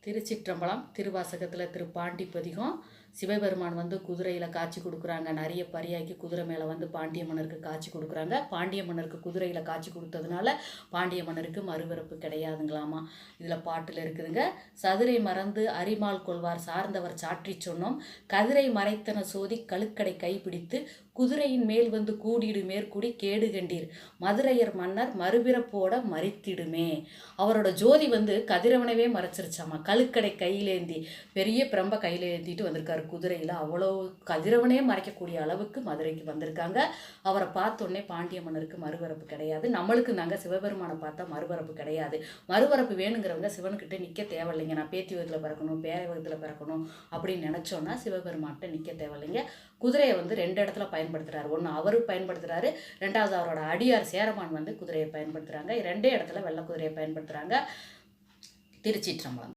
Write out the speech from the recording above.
திருச்சிற்றம்பலம். திருவாசகத்தில் திருப்பாண்டி பதிகம். சிவபெருமான் வந்து குதிரையில் காட்சி கொடுக்குறாங்க. நிறைய பரியாக்கி குதிரை மேலே வந்து பாண்டிய மன்னருக்கு காட்சி கொடுக்குறாங்க. பாண்டிய மன்னருக்கு குதிரையில் காட்சி கொடுத்ததுனால பாண்டிய மன்னருக்கு மறுபிறப்பு கிடையாதுங்களாமா. இதில் பாட்டில் இருக்குதுங்க. சதுரை மறந்து அரிமால் கொள்வார் சார்ந்தவர் சாற்றி சொன்னோம். கதிரை மறைத்தன சோதி கழுக்கடை கைப்பிடித்து குதிரையின் மேல் வந்து கூடிடு மேற்கூடி கேடு கண்டீர் மதுரையர் மன்னர் மறுபிறப்போட மறித்திடுமே. அவரோட ஜோதி வந்து கதிரவனவே மறைச்சிருச்சாமா. கழுக்கடை கையிலேந்தி பெரிய பிரம்ப கையில் ஏந்திட்டு வந்திருக்காரு குதிரையில். அவ்வளோ கதிரவனே மறைக்கக்கூடிய அளவுக்கு மதுரைக்கு வந்திருக்காங்க. அவரை பார்த்தோன்னே பாண்டிய மன்னருக்கு மறுபிறப்பு கிடையாது. நம்மளுக்கு நாங்கள் சிவபெருமானை பார்த்தா மறுபிறப்பு கிடையாது. மறுபிறப்பு வேணுங்கிறவங்க சிவன்கிட்ட நிற்க தேவையில்லைங்க. நான் பேத்தி வகத்தில் பிறக்கணும், பேரை வகத்தில் பிறக்கணும் அப்படின்னு நினச்சோன்னா சிவபெருமான்கிட்ட நிற்க தேவையில்லைங்க. குதிரையை வந்து 2 இடத்துல பயன்படுத்துகிறாரு. ஒன்று அவரு பயன்படுத்துகிறாரு, 2வது அவரோட அடியார் சேரமான் வந்து குதிரையை பயன்படுத்துகிறாங்க. 2 இடத்துல வெள்ளை குதிரையை பயன்படுத்துகிறாங்க. திருச்சிற்றம்பலம்.